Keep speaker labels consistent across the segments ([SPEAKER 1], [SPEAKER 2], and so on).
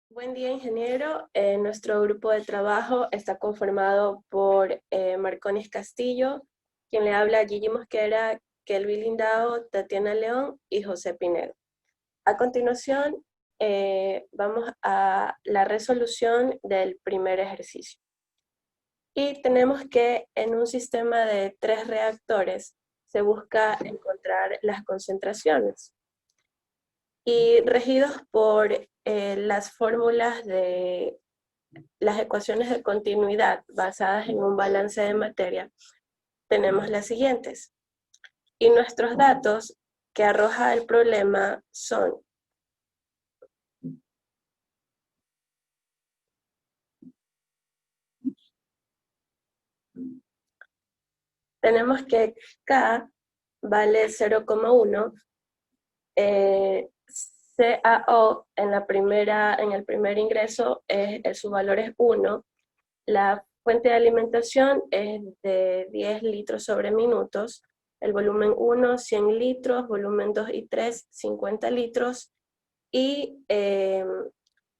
[SPEAKER 1] Buen día, ingeniero. Nuestro grupo de trabajo está conformado por Marconis Castillo, quien le habla Gigi Mosquera, Kelvin Lindao, Tatiana León y José Pinedo. A continuación, vamos a la resolución del primer ejercicio. Y tenemos que en un sistema de 3 reactores se busca encontrar las concentraciones. Y regidos por las fórmulas de las ecuaciones de continuidad basadas en un balance de materia, tenemos las siguientes. Y nuestros datos que arroja el problema son: tenemos que K vale 0,1, CaO en el primer ingreso su valor es 1, la fuente de alimentación es de 10 litros sobre minutos, el volumen 1, 100 litros, volumen 2 y 3, 50 litros, y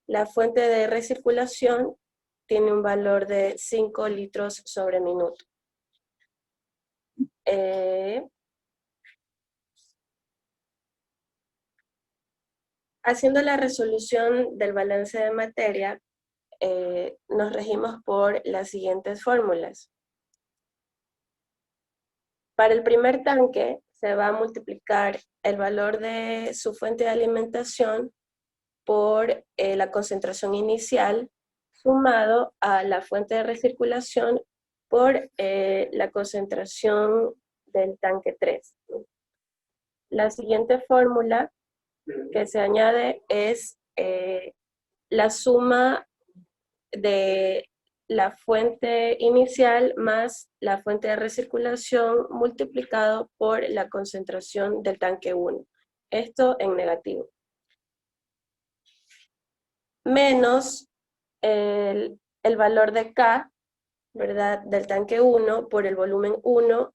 [SPEAKER 1] la fuente de recirculación tiene un valor de 5 litros sobre minuto. Haciendo la resolución del balance de materia, nos regimos por las siguientes fórmulas. Para el primer tanque se va a multiplicar el valor de su fuente de alimentación por la concentración inicial sumado a la fuente de recirculación por la concentración del tanque 3. La siguiente fórmula que se añade es la suma de la fuente inicial más la fuente de recirculación multiplicado por la concentración del tanque 1. Esto en negativo. Menos el valor de K, ¿verdad?, del tanque 1 por el volumen 1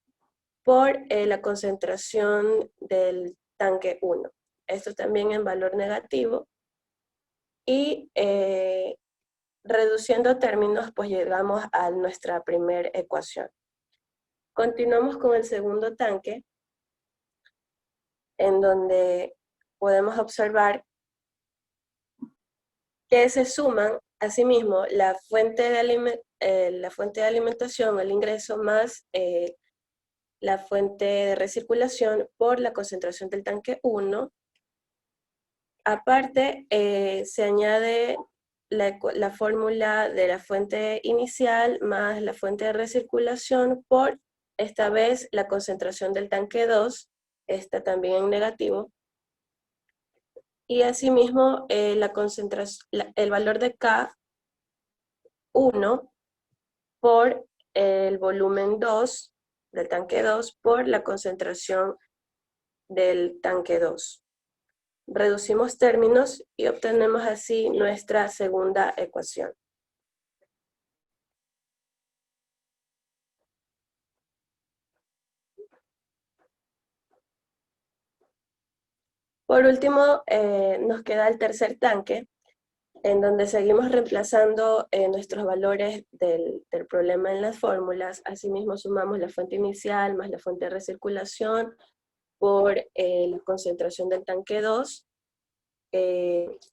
[SPEAKER 1] por la concentración del tanque 1. Esto también en valor negativo. Y reduciendo términos, pues llegamos a nuestra primera ecuación. Continuamos con el segundo tanque, en donde podemos observar que se suman asimismo la fuente de alimentación, el ingreso, más la fuente de recirculación por la concentración del tanque 1. Aparte, se añade la fórmula de la fuente inicial más la fuente de recirculación por, esta vez, la concentración del tanque 2, esta también en negativo. Y asimismo, el valor de K1 por el volumen 2 del tanque 2 por la concentración del tanque 2. Reducimos términos y obtenemos así nuestra segunda ecuación. Por último, nos queda el tercer tanque, en donde seguimos reemplazando nuestros valores del problema en las fórmulas. Asimismo, sumamos la fuente inicial más la fuente de recirculación por la concentración del tanque 2,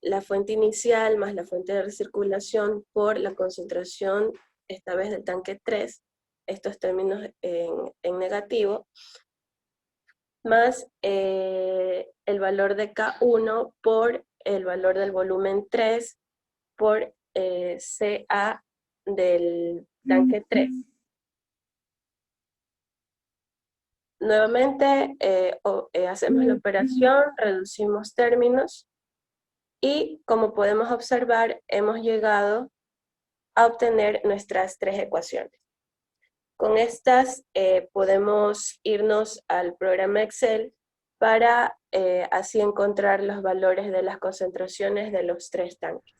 [SPEAKER 1] la fuente inicial más la fuente de recirculación por la concentración, esta vez del tanque 3, estos términos en negativo, más el valor de K1 por el valor del volumen 3 por CA del tanque 3. Nuevamente hacemos la operación, reducimos términos y, como podemos observar, hemos llegado a obtener nuestras 3 ecuaciones. Con estas podemos irnos al programa Excel para así encontrar los valores de las concentraciones de los 3 tanques.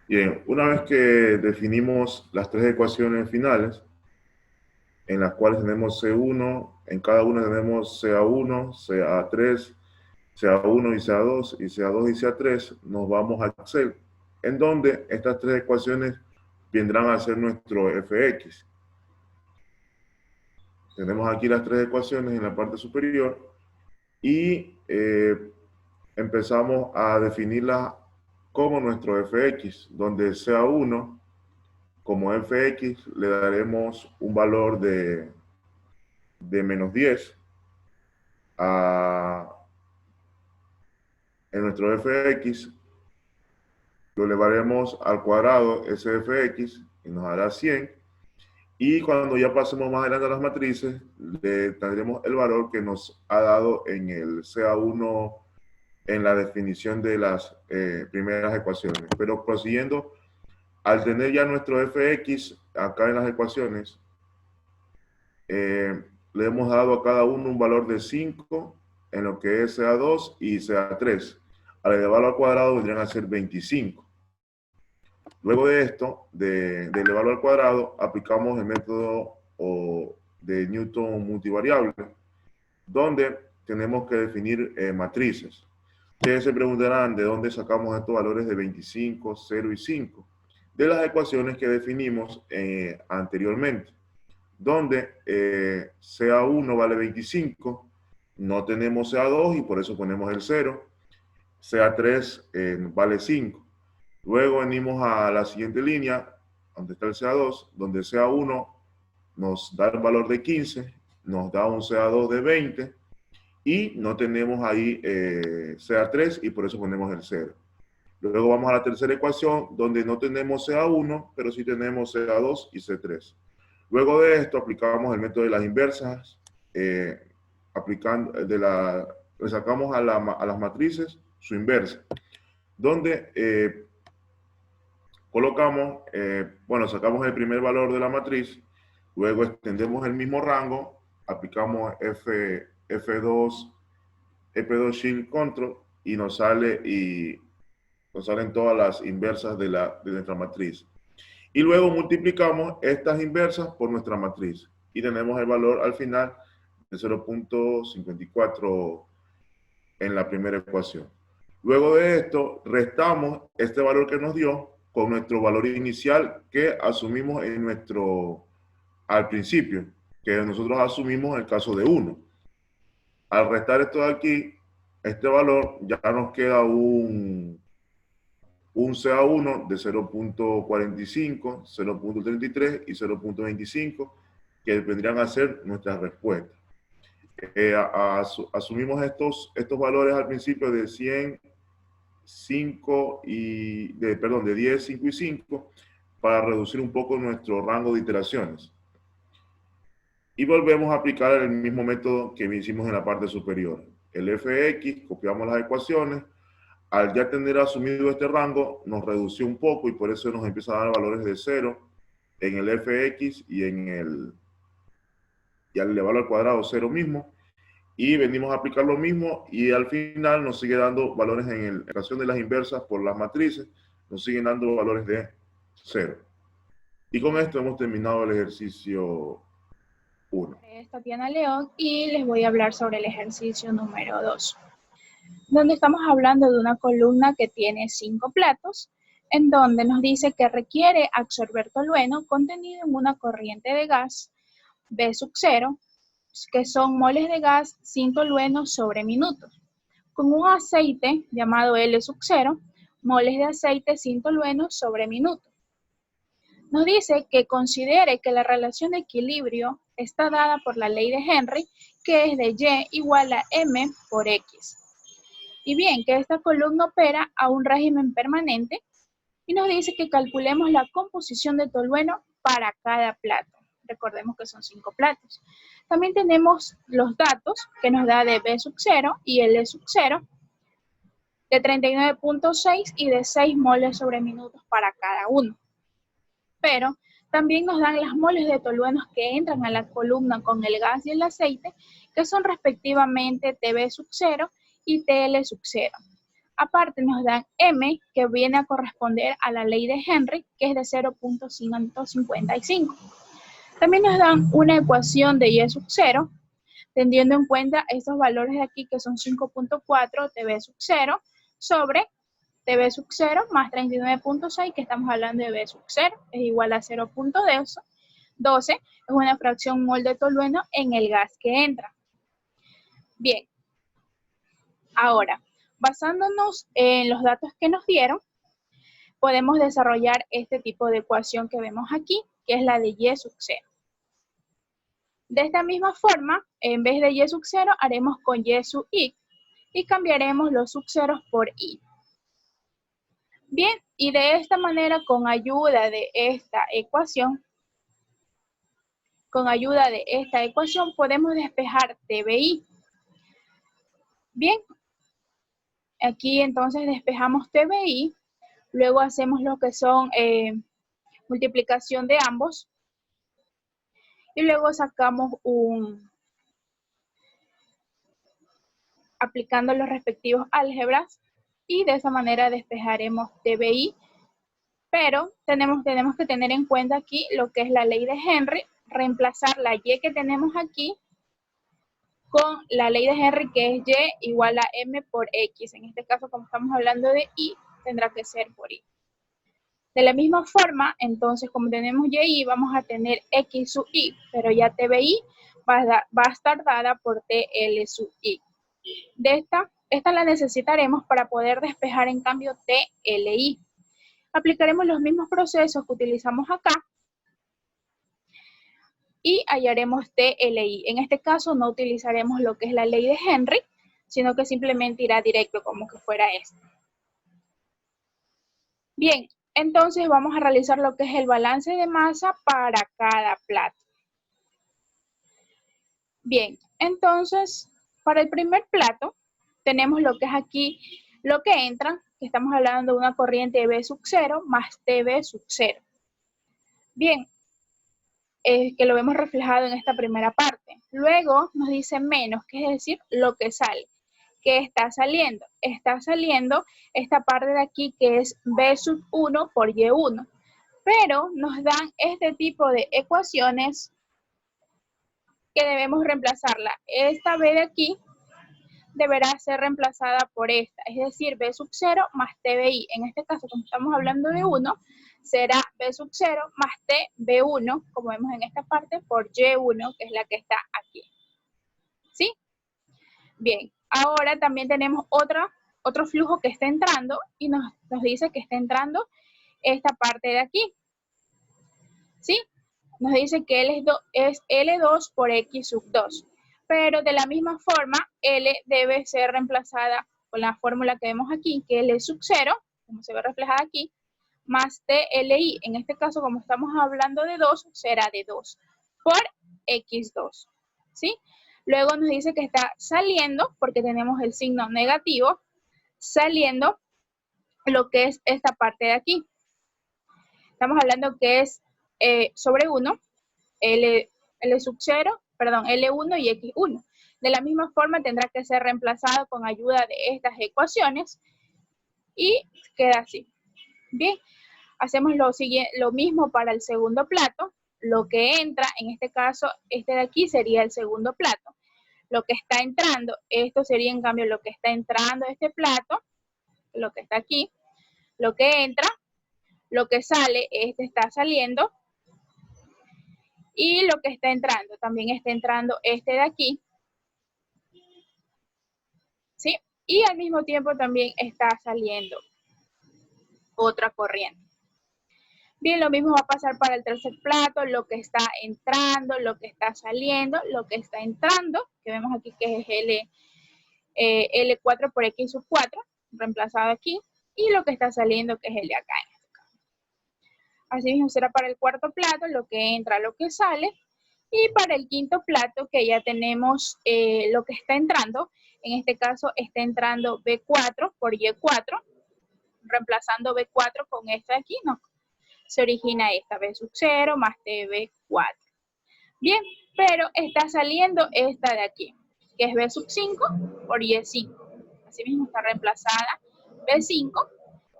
[SPEAKER 2] Bien, una vez que definimos las 3 ecuaciones finales, en las cuales tenemos C1, en cada una tenemos CA1, CA3, CA1 y CA2, y CA2 y CA3, nos vamos a Excel en donde estas tres ecuaciones vendrán a ser nuestro fx. Tenemos aquí las tres ecuaciones en la parte superior y empezamos a definirlas como nuestro fx, donde sea 1 como fx le daremos un valor de menos 10 en nuestro fx, lo elevaremos al cuadrado ese fx y nos dará 100. Y cuando ya pasemos más adelante a las matrices, le tendremos el valor que nos ha dado en el CA1 en la definición de las primeras ecuaciones. Pero prosiguiendo, al tener ya nuestro fx acá en las ecuaciones, le hemos dado a cada uno un valor de 5 en lo que es CA2 y CA3. Al elevarlo al cuadrado vendrían a ser 25. Luego de esto, de elevarlo al cuadrado, aplicamos el método de Newton multivariable, donde tenemos que definir matrices. Ustedes se preguntarán de dónde sacamos estos valores de 25, 0 y 5. De las ecuaciones que definimos anteriormente, donde CA1 vale 25, no tenemos CA2 y por eso ponemos el 0, CA3 vale 5. Luego venimos a la siguiente línea, donde está el CA2, donde CA1 nos da el valor de 15, nos da un CA2 de 20, y no tenemos ahí CA3 y por eso ponemos el 0. Luego vamos a la tercera ecuación, donde no tenemos CA1, pero sí tenemos CA2 y C3. Luego de esto aplicamos el método de las inversas, le sacamos a las matrices su inversa, donde colocamos, sacamos el primer valor de la matriz, luego extendemos el mismo rango, aplicamos F2 Shield Control y nos salen todas las inversas de nuestra matriz. Y luego multiplicamos estas inversas por nuestra matriz y tenemos el valor al final de 0.54 en la primera ecuación. Luego de esto, restamos este valor que nos dio con nuestro valor inicial que asumimos al principio, que nosotros asumimos en el caso de 1. Al restar esto de aquí, este valor, ya nos queda un CA1 de 0.45, 0.33 y 0.25, que vendrían a ser nuestras respuestas. Asumimos estos valores al principio de 100, 5 de 10, 5 y 5 para reducir un poco nuestro rango de iteraciones. Y volvemos a aplicar el mismo método que hicimos en la parte superior. El fx, copiamos las ecuaciones. Al ya tener asumido este rango, nos redució un poco y por eso nos empieza a dar valores de 0 en el fx y al elevarlo al cuadrado 0 mismo. Y venimos a aplicar lo mismo y al final nos sigue dando valores en la ecuación de las inversas por las matrices, nos siguen dando valores de 0. Y con esto hemos terminado el ejercicio 1.
[SPEAKER 3] Es Tatiana León y les voy a hablar sobre el ejercicio número 2, donde estamos hablando de una columna que tiene 5 platos, en donde nos dice que requiere absorber tolueno contenido en una corriente de gas B sub 0, que son moles de gas sin tolueno sobre minutos, con un aceite llamado L sub 0, moles de aceite sin tolueno sobre minutos. Nos dice que considere que la relación de equilibrio está dada por la ley de Henry, que es de Y igual a M por X. Y bien, que esta columna opera a un régimen permanente y nos dice que calculemos la composición de tolueno para cada plato. Recordemos que son 5 platos. También tenemos los datos que nos da de B sub 0 y L sub 0 de 39.6 y de 6 moles sobre minutos para cada uno. Pero también nos dan las moles de toluenos que entran a la columna con el gas y el aceite, que son respectivamente TB sub 0 y TL sub 0. Aparte nos dan M, que viene a corresponder a la ley de Henry, que es de 0.155. También nos dan una ecuación de Y sub 0, teniendo en cuenta estos valores de aquí, que son 5.4 TB sub 0, sobre tb sub 0 más 39.6, que estamos hablando de b sub 0, es igual a 0.12, es una fracción mol de tolueno en el gas que entra. Bien, ahora, basándonos en los datos que nos dieron, podemos desarrollar este tipo de ecuación que vemos aquí, que es la de y sub 0. De esta misma forma, en vez de y sub 0, haremos con y sub i y cambiaremos los sub ceros por i. Bien, y de esta manera, con ayuda de esta ecuación, podemos despejar TBI. Bien, aquí entonces despejamos TBI, luego hacemos lo que son multiplicación de ambos, y luego sacamos aplicando los respectivos álgebras, y de esa manera despejaremos TBI, pero tenemos que tener en cuenta aquí lo que es la ley de Henry, reemplazar la y que tenemos aquí con la ley de Henry, que es y igual a m por x. En este caso, como estamos hablando de i, tendrá que ser por i. De la misma forma, entonces, como tenemos y, vamos a tener x sub i, pero ya TBI va a estar dada por TL sub i. De esta la necesitaremos para poder despejar, en cambio, TLI. Aplicaremos los mismos procesos que utilizamos acá y hallaremos TLI. En este caso no utilizaremos lo que es la ley de Henry, sino que simplemente irá directo como que fuera esto. Bien, entonces vamos a realizar lo que es el balance de masa para cada plato. Bien, entonces para el primer plato tenemos lo que es aquí, lo que entra, que estamos hablando de una corriente de B sub 0 más TB sub 0. Bien, que lo vemos reflejado en esta primera parte. Luego nos dice menos, que es decir, lo que sale. ¿Qué está saliendo? Está saliendo esta parte de aquí que es B sub 1 por Y1. Pero nos dan este tipo de ecuaciones que debemos reemplazarla. Esta B de aquí deberá ser reemplazada por esta, es decir, B sub 0 más TBI. En este caso, como estamos hablando de 1, será B sub 0 más TB1, como vemos en esta parte, por Y1, que es la que está aquí. ¿Sí? Bien, ahora también tenemos otro flujo que está entrando y nos dice que está entrando esta parte de aquí. ¿Sí? Nos dice que L es L2 por X sub 2. Pero de la misma forma, L debe ser reemplazada con la fórmula que vemos aquí, que L sub 0, como se ve reflejada aquí, más TLI. En este caso, como estamos hablando de 2, será de 2 por X2. ¿Sí? Luego nos dice que está saliendo, porque tenemos el signo negativo, saliendo lo que es esta parte de aquí. Estamos hablando que es sobre 1, L sub 0, perdón, L1 y X1. De la misma forma tendrá que ser reemplazado con ayuda de estas ecuaciones y queda así. Bien, hacemos lo mismo para el segundo plato. Lo que entra, en este caso, este de aquí sería el segundo plato. Lo que está entrando, esto sería en cambio lo que está entrando a este plato, lo que está aquí, lo que entra, lo que sale, este está saliendo, y lo que está entrando, también está entrando este de aquí, ¿sí? Y al mismo tiempo también está saliendo otra corriente. Bien, lo mismo va a pasar para el tercer plato, lo que está entrando, lo que está saliendo, lo que está entrando, que vemos aquí que es L4 por X sub 4, reemplazado aquí, y lo que está saliendo que es L acá. Así mismo será para el cuarto plato, lo que entra, lo que sale, y para el quinto plato que ya tenemos lo que está entrando, en este caso está entrando B4 por Y4, reemplazando B4 con esta de aquí, no, se origina esta B sub 0 más TB4. Bien, pero está saliendo esta de aquí, que es B sub 5 por Y5. Así mismo está reemplazada B5,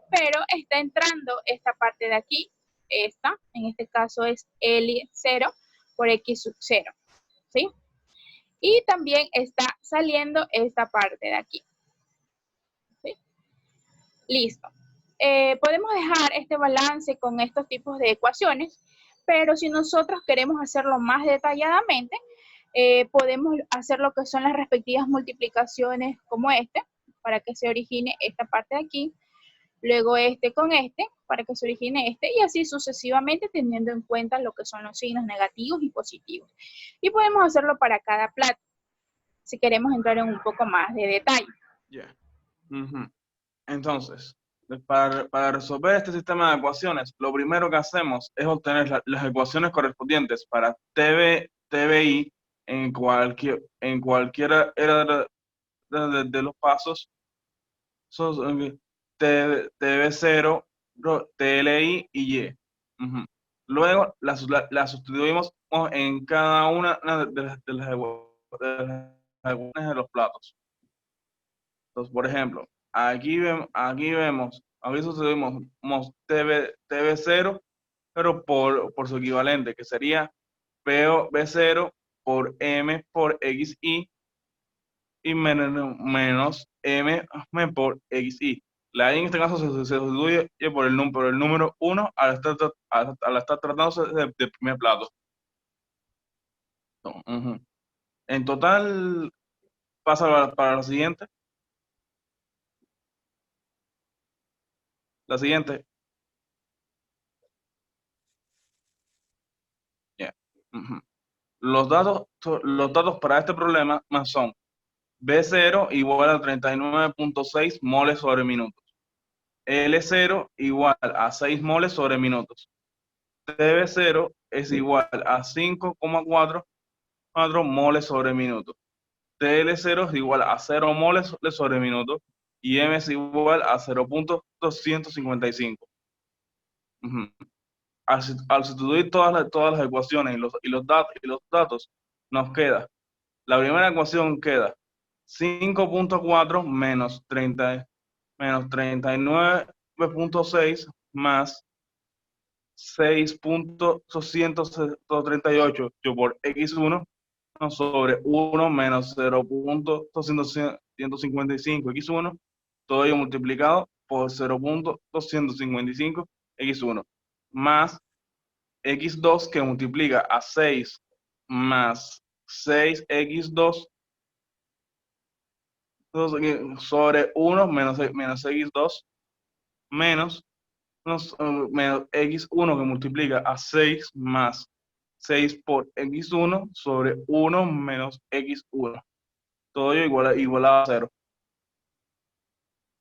[SPEAKER 3] pero está entrando esta parte de aquí, esta, en este caso es L0 por X sub 0, ¿sí? Y también está saliendo esta parte de aquí, ¿sí? Listo. Podemos dejar este balance con estos tipos de ecuaciones, pero si nosotros queremos hacerlo más detalladamente, podemos hacer lo que son las respectivas multiplicaciones como para que se origine esta parte de aquí, luego con para que se origine y así sucesivamente, teniendo en cuenta lo que son los signos negativos y positivos. Y podemos hacerlo para cada plato, si queremos entrar en un poco más de detalle.
[SPEAKER 4] Yeah. Entonces, para resolver este sistema de ecuaciones, lo primero que hacemos es obtener las ecuaciones correspondientes para TBI en cualquiera de los pasos. TB0, TLI y Y. Luego la sustituimos en cada una de las ecuaciones de los platos. Entonces, por ejemplo, aquí sustituimos TB0, pero por su equivalente, que sería B0 por M por XI y menos M por XI. La I en este caso se sustituye por el número 1 al estar tratándose del primer plato. En total, pasa para la siguiente. La siguiente. Yeah. Los datos para este problema son B0 igual a 39.6 moles sobre minutos. L0 igual a 6 moles sobre minutos. TB0 es igual a 5,4 moles sobre minuto. TL0 es igual a 0 moles sobre minuto. Y M es igual a 0.255. Al sustituir todas las ecuaciones y los datos, nos queda, la primera ecuación queda 5.4 menos 39.6 más 6.238 por x1 sobre 1 menos 0.255 x1, todo ello multiplicado por 0.255 x1, más x2 que multiplica a 6 más 6x2 sobre 1 menos x2 menos x1 que multiplica a 6 más 6 por x1 sobre 1 menos x1. Todo ello igual a 0.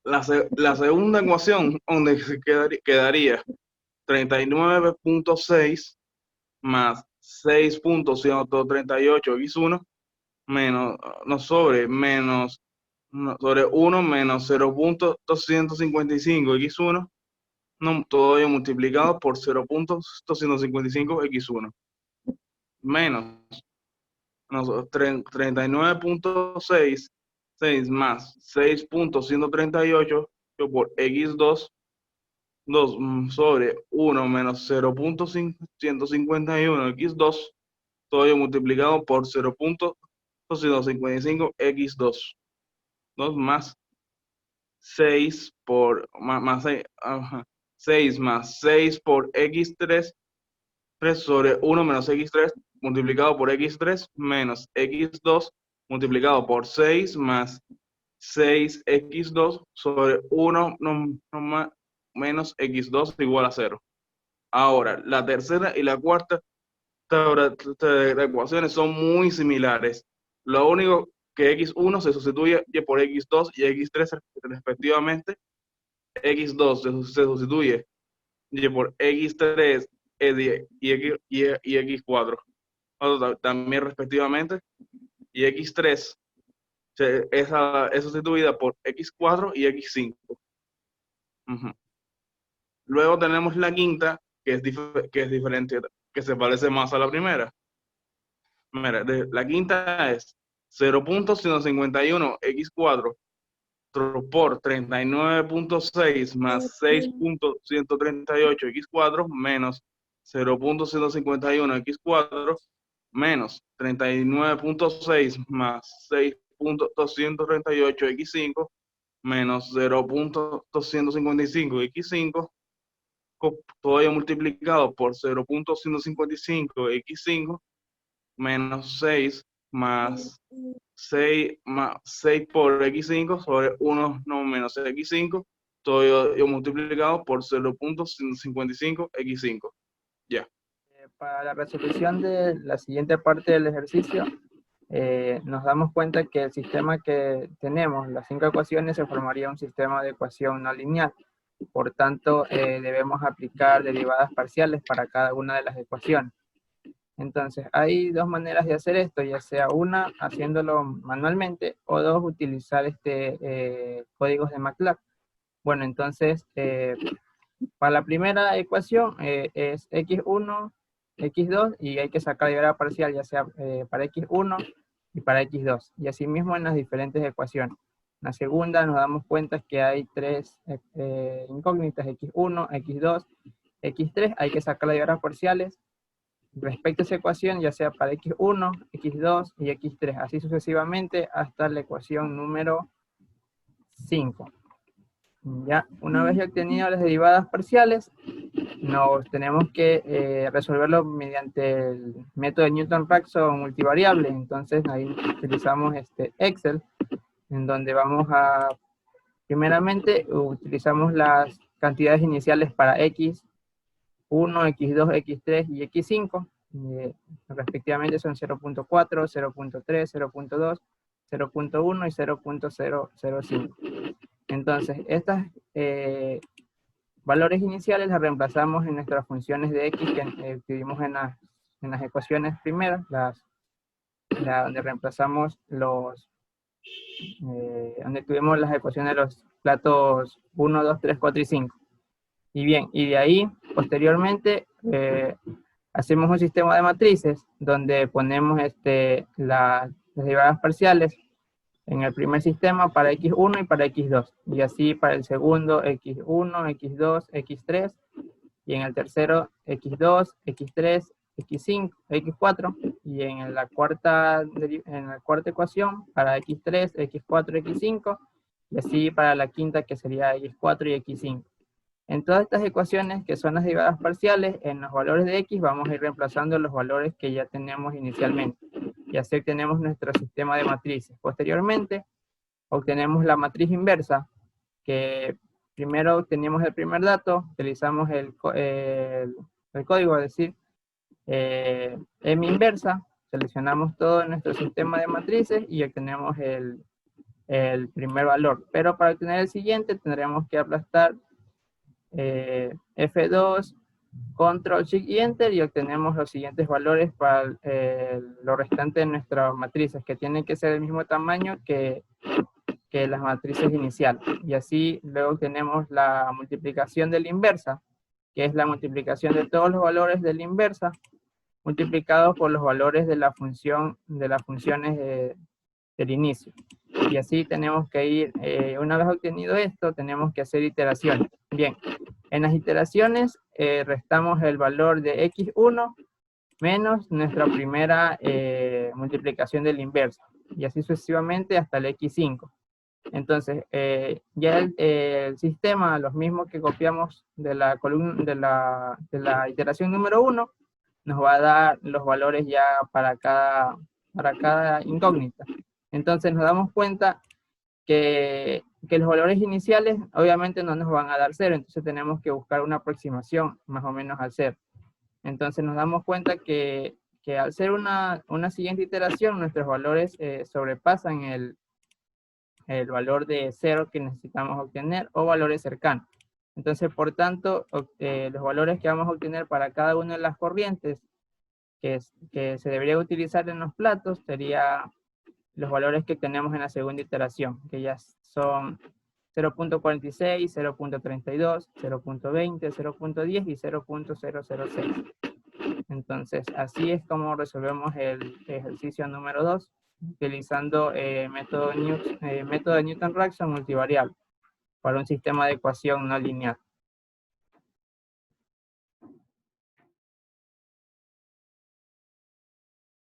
[SPEAKER 4] La segunda ecuación donde quedaría 39.6 más 6.138 x1 sobre 1 menos 0.255 x1, todo ello multiplicado por 0.255 x1 menos 39.6 más 6.138 por x2 sobre 1 menos 0.151 x2, todo ello multiplicado por 0.255 x2, 2 más 6 más 6 por x3, 3 sobre 1 menos x3 multiplicado por x3 menos x2 multiplicado por 6 más 6x2 sobre 1 menos x2 igual a 0. Ahora, la tercera y la cuarta ecuaciones son muy similares. Lo único que x1 se sustituye por x2 y x3 respectivamente. x2 se sustituye por x3 y x4 también respectivamente. Y x3 es sustituida por x4 y x5. Luego tenemos la quinta, que es diferente, que se parece más a la primera. Mira, la quinta es 0.151 x4 por 39.6 más 6.138 x4 menos 0.151 x4 menos 39.6 más 6.238 x5, menos 0.255x5, todo ello multiplicado por 0.155x5, menos 6 más 6 por x5 sobre 1 no menos x5, todo ello multiplicado por 0.155x5. Ya.
[SPEAKER 5] Para la resolución de la siguiente parte del ejercicio, nos damos cuenta que el sistema que tenemos, las 5 ecuaciones, se formaría un sistema de ecuación no lineal. Por tanto, debemos aplicar derivadas parciales para cada una de las ecuaciones. Entonces, hay dos maneras de hacer esto, ya sea una, haciéndolo manualmente, o dos, utilizar códigos de MATLAB. Bueno, entonces, para la primera ecuación es x1, x2, y hay que sacar la derivada parcial, ya sea para x1 y para x2, y asimismo en las diferentes ecuaciones. En la segunda nos damos cuenta que hay tres incógnitas, x1, x2, x3, hay que sacar las derivadas parciales respecto a esa ecuación, ya sea para x1, x2 y x3, así sucesivamente hasta la ecuación número 5. Ya, una vez obtenido las derivadas parciales, nos tenemos que resolverlo mediante el método de Newton-Raphson multivariable. Entonces ahí utilizamos Excel, en donde vamos a, primeramente, utilizamos las cantidades iniciales para x1, x2, x3 y x5. Respectivamente son 0.4, 0.3, 0.2, 0.1 y 0.005. Entonces, estas valores iniciales las reemplazamos en nuestras funciones de x que tuvimos en las ecuaciones primeras, donde reemplazamos donde tuvimos las ecuaciones de los platos 1, 2, 3, 4 y 5. Y bien, y de ahí, posteriormente, hacemos un sistema de matrices donde ponemos las derivadas parciales en el primer sistema para x1 y para x2, y así para el segundo x1, x2, x3, y en el tercero x2, x3, x5, x4, y en la cuarta ecuación para x3, x4, x5, y así para la quinta, que sería x4 y x5. En todas estas ecuaciones, que son las derivadas parciales, en los valores de x vamos a ir reemplazando los valores que ya tenemos inicialmente. Y así obtenemos nuestro sistema de matrices. Posteriormente, obtenemos la matriz inversa, que primero obtenemos el primer dato, utilizamos el código, es decir, M inversa, seleccionamos todo nuestro sistema de matrices y obtenemos el primer valor. Pero para obtener el siguiente tendremos que aplastar F2, Control, Shift y Enter, y obtenemos los siguientes valores para lo restante de nuestras matrices, que tienen que ser del mismo tamaño que las matrices iniciales. Y así luego tenemos la multiplicación de la inversa, que es la multiplicación de todos los valores de la inversa, multiplicados por los valores de las funciones del inicio. Y así tenemos que ir, una vez obtenido esto, tenemos que hacer iteraciones. Bien, en las iteraciones restamos el valor de x1 menos nuestra primera multiplicación de la inversa, y así sucesivamente hasta el x5. Entonces, ya el sistema, los mismos que copiamos de la columna de la iteración número 1, nos va a dar los valores ya para cada incógnita. Entonces nos damos cuenta que los valores iniciales obviamente no nos van a dar 0, entonces tenemos que buscar una aproximación más o menos al 0. Entonces nos damos cuenta que al ser una siguiente iteración, nuestros valores sobrepasan el valor de 0 que necesitamos obtener, o valores cercanos. Entonces, por tanto, los valores que vamos a obtener para cada una de las corrientes que se debería utilizar en los platos sería los valores que tenemos en la segunda iteración, que ya son 0.46, 0.32, 0.20, 0.10 y 0.006. Entonces, así es como resolvemos el ejercicio número 2, utilizando método de Newton-Raphson multivariable para un sistema de ecuación no lineal.